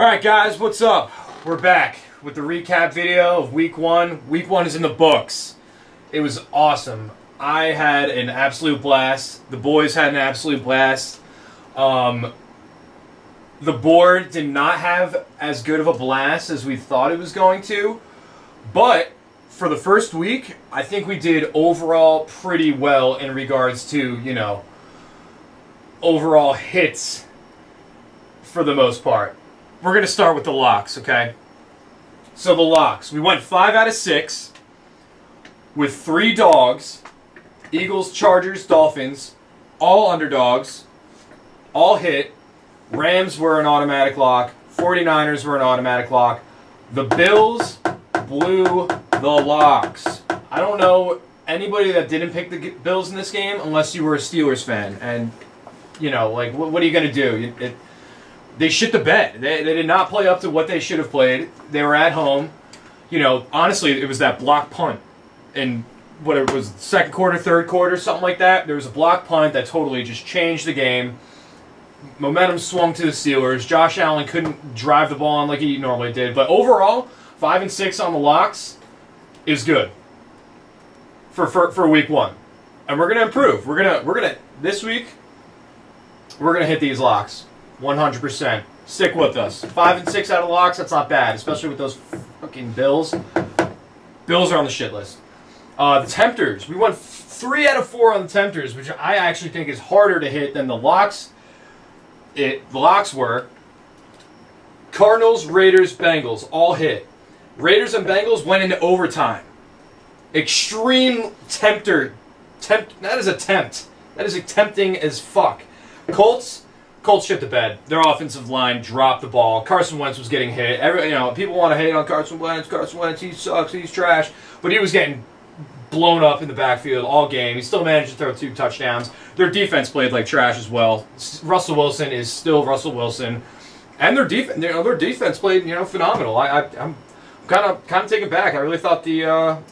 Alright guys, what's up? We're back with the recap video of week 1. Week 1 is in the books. It was awesome. I had an absolute blast. The boys had an absolute blast. The board did not have as good of a blast as we thought it was going to. But for the first week, I think we did overall pretty well in regards to, you know, overall hits for the most part. We're going to start with the locks, okay? So the locks. We went 5 out of 6 with 3 dogs. Eagles, Chargers, Dolphins. All underdogs. All hit. Rams were an automatic lock. 49ers were an automatic lock. The Bills blew the locks. I don't know anybody that didn't pick the Bills in this game unless you were a Steelers fan. And, you know, like, what are you going to do? They shit the bed. They did not play up to what they should have played. They were at home. You know, honestly, it was that block punt. And what it was, second quarter, third quarter, something like that. There was a block punt that totally just changed the game. Momentum swung to the Steelers. Josh Allen couldn't drive the ball on like he normally did. But overall, 5 and 6 on the locks is good for week 1. And we're gonna improve. We're gonna this week we're gonna hit these locks. 100%. Stick with us. 5 and 6 out of locks, that's not bad, especially with those fucking Bills. Bills are on the shit list. The Tempters. We won 3 out of 4 on the Tempters, which I actually think is harder to hit than the locks. The locks were Cardinals, Raiders, Bengals. All hit. Raiders and Bengals went into overtime. Extreme tempter. That is a tempt. That is tempting as fuck. Colts shit the bed. Their offensive line dropped the ball. Carson Wentz was getting hit. People want to hate on Carson Wentz. Carson Wentz, he sucks. He's trash. But he was getting blown up in the backfield all game. He still managed to throw 2 touchdowns. Their defense played like trash as well. Russell Wilson is still Russell Wilson, and their defense played phenomenal. I'm kind of taken back. I really thought the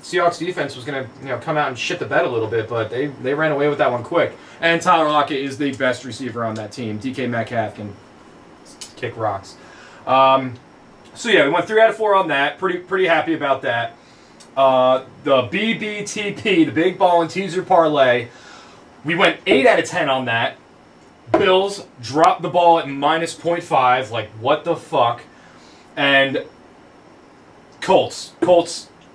Seahawks defense was going to come out and shit the bed a little bit, but they ran away with that one quick. And Tyler Lockett is the best receiver on that team. DK Metcalf can kick rocks. So yeah, we went 3 out of 4 on that. Pretty happy about that. The BBTP, the Big Ball and Teaser Parlay, we went 8 out of 10 on that. Bills dropped the ball at minus 0.5. Like, what the fuck? And Colts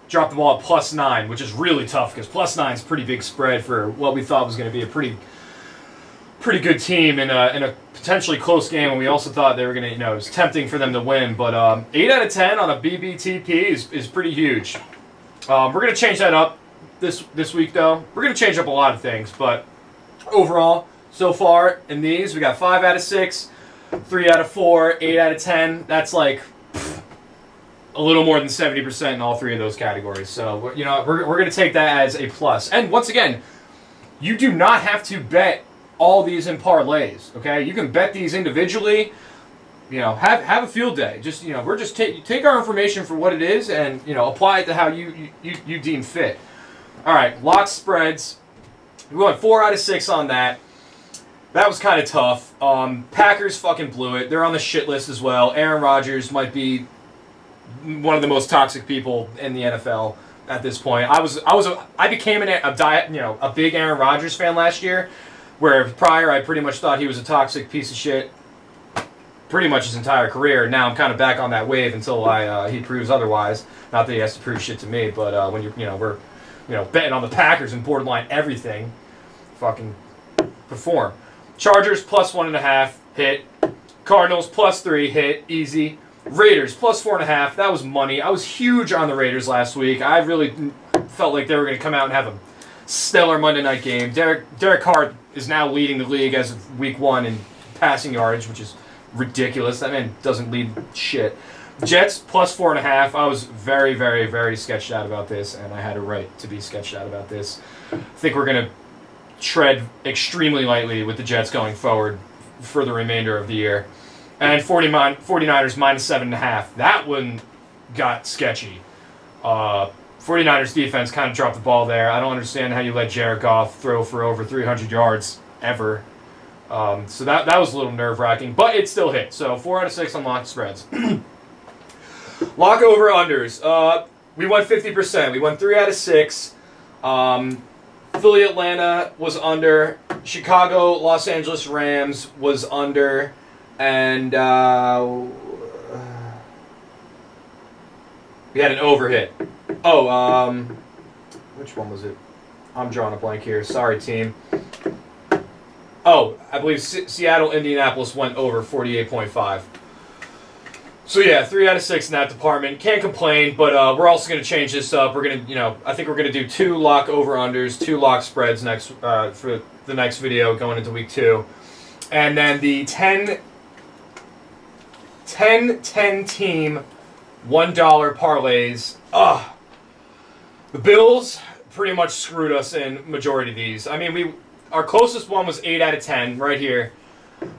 dropped the ball at plus 9, which is really tough because plus 9 is a pretty big spread for what we thought was going to be a pretty good team in a potentially close game, and we also thought they were going to, it was tempting for them to win. But 8 out of 10 on a BBTP is pretty huge. We're going to change that up this week, though. We're going to change up a lot of things, but overall, so far in these, we got 5 out of 6, 3 out of 4, 8 out of 10. That's like a little more than 70% in all 3 of those categories. So, we're going to take that as a plus. And once again, you do not have to bet all these in parlays, okay? You can bet these individually. Have a field day. Just, we're just take our information for what it is and, apply it to how you deem fit. All right, lock spreads. We went 4 out of 6 on that. That was kind of tough. Packers fucking blew it. They're on the shit list as well. Aaron Rodgers might be one of the most toxic people in the NFL at this point. I became a big Aaron Rodgers fan last year, where prior I pretty much thought he was a toxic piece of shit pretty much his entire career. Now I'm kind of back on that wave until he proves otherwise. Not that he has to prove shit to me, but when we're betting on the Packers and borderline everything, fucking perform. Chargers plus 1.5 hit. Cardinals plus 3 hit, easy. Raiders plus 4.5. That was money. I was huge on the Raiders last week. I really felt like they were going to come out and have a stellar Monday night game. Derek Carr is now leading the league as of week 1 in passing yardage, which is ridiculous. That man doesn't lead shit. Jets plus 4.5. I was very, very, very sketched out about this, and I had a right to be sketched out about this. I think we're going to tread extremely lightly with the Jets going forward for the remainder of the year. And 49ers minus 7.5. That one got sketchy. 49ers defense kind of dropped the ball there. I don't understand how you let Jared Goff throw for over 300 yards ever. So that was a little nerve-wracking, but it still hit. So 4 out of 6 on locked spreads. Lock over unders. We went 50%. We went 3 out of 6. Philly Atlanta was under. Chicago Los Angeles Rams was under. And we had an over hit. Oh, which one was it? I'm drawing a blank here. Sorry, team. Oh, I believe Seattle, Indianapolis went over 48.5. So yeah, 3 out of 6 in that department. Can't complain, but we're also going to change this up. We're going to, I think we're going to do 2 lock over-unders, 2 lock spreads next for the next video going into week 2. And then the 10 team $1 parlays. The Bills pretty much screwed us in majority of these. I mean, our closest one was 8 out of 10 right here,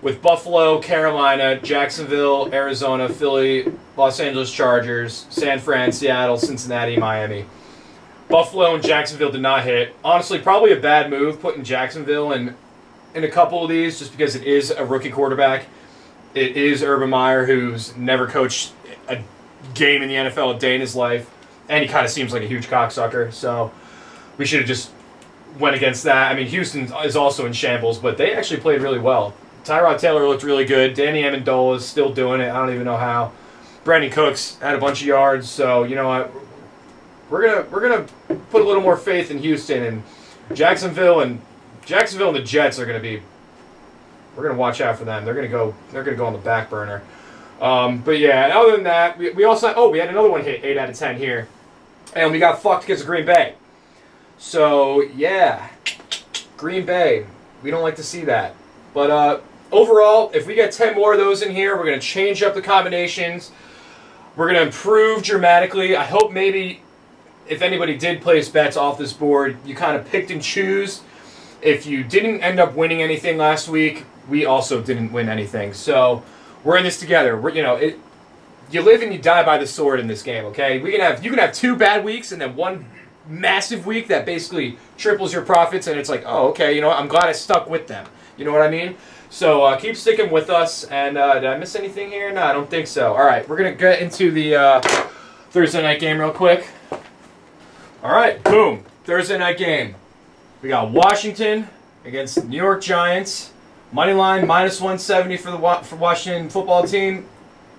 with Buffalo, Carolina, Jacksonville, Arizona, Philly, Los Angeles Chargers, San Fran, Seattle, Cincinnati, Miami. Buffalo and Jacksonville did not hit. Honestly, probably a bad move putting Jacksonville in a couple of these, just because it is a rookie quarterback. It is Urban Meyer, who's never coached a game in the NFL a day in his life, and he kind of seems like a huge cocksucker. So we should have just went against that. I mean, Houston is also in shambles, but they actually played really well. Tyrod Taylor looked really good. Danny Amendola is still doing it. I don't even know how. Brandon Cooks had a bunch of yards. So you know what? We're gonna put a little more faith in Houston and Jacksonville and the Jets are gonna be. We're gonna watch out for them. They're gonna go on the back burner. But yeah, other than that, we also we had another one hit 8 out of 10 here, and we got fucked because of Green Bay. So yeah, Green Bay. We don't like to see that. But overall, if we get 10 more of those in here, we're going to change up the combinations. We're going to improve dramatically. I hope maybe if anybody did place bets off this board, you kind of picked and choose. If you didn't end up winning anything last week, we also didn't win anything. So we're in this together. You live and you die by the sword in this game, okay? You can have 2 bad weeks and then 1 massive week that basically triples your profits, and it's like, oh, okay, you know what? I'm glad I stuck with them. You know what I mean? So keep sticking with us. And did I miss anything here? No, I don't think so. All right, we're going to get into the Thursday night game real quick. All right, boom. Thursday night game. We got Washington against New York Giants. Money line -170 for the Washington football team.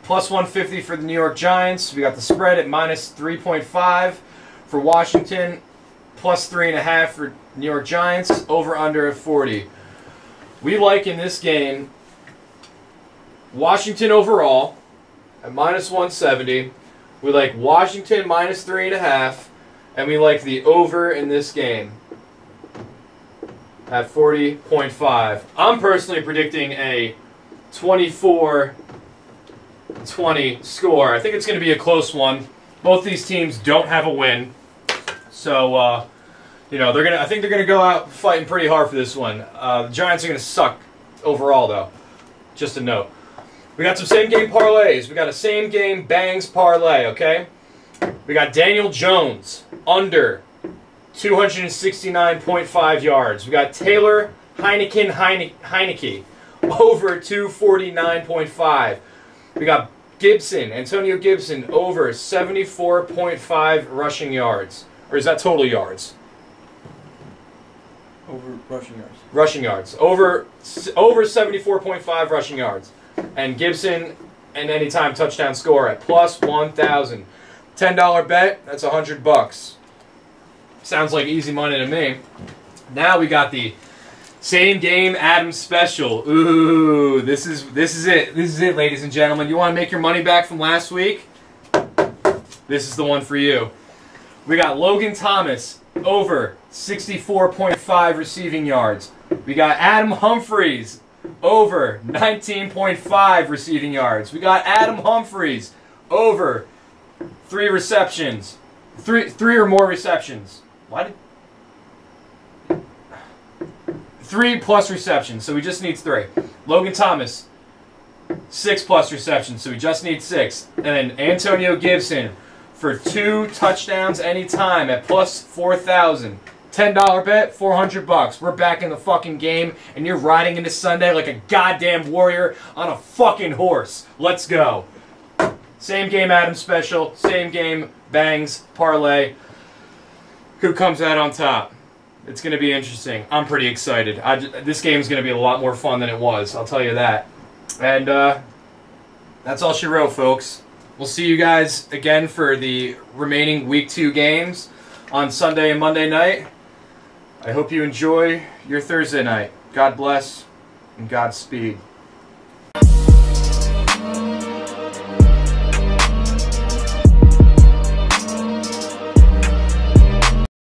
+150 for the New York Giants. We got the spread at -3.5 for Washington. +3.5 for New York Giants. Over under at 40. We like in this game Washington overall at -170. We like Washington -3.5. And we like the over in this game at 40.5. I'm personally predicting a 24-20 score. I think it's going to be a close one. Both these teams don't have a win. So, you know, I think they're gonna go out fighting pretty hard for this one. The Giants are gonna suck overall, though. Just a note. We got some same game parlays. We got a same game bangs parlay. Okay. We got Daniel Jones under 269.5 yards. We got Taylor Heineke over 249.5. We got Antonio Gibson over 74.5 rushing yards. Or is that total yards? Over rushing yards. Rushing yards. Over 74.5 rushing yards. And Gibson an anytime touchdown score at +1,000. $10 bet, that's $100. Sounds like easy money to me. Now we got the same game Adams special. Ooh, this is it. This is it, ladies and gentlemen. You want to make your money back from last week? This is the one for you. We got Logan Thomas over 64.5 receiving yards. We got Adam Humphries over 19.5 receiving yards. We got Adam Humphries over 3 receptions. Three or more receptions. Why did 3+ receptions, so he just needs 3. Logan Thomas, 6+ receptions, so he just needs 6. And then Antonio Gibson for 2 touchdowns anytime at +4,000. $10 bet, 400 bucks. We're back in the fucking game, and you're riding into Sunday like a goddamn warrior on a fucking horse. Let's go. Same game Adam special, same game bangs, parlay. Who comes out on top? It's going to be interesting. I'm pretty excited. This game is going to be a lot more fun than it was, I'll tell you that. And that's all she wrote, folks. We'll see you guys again for the remaining Week 2 games on Sunday and Monday night. I hope you enjoy your Thursday night. God bless and Godspeed.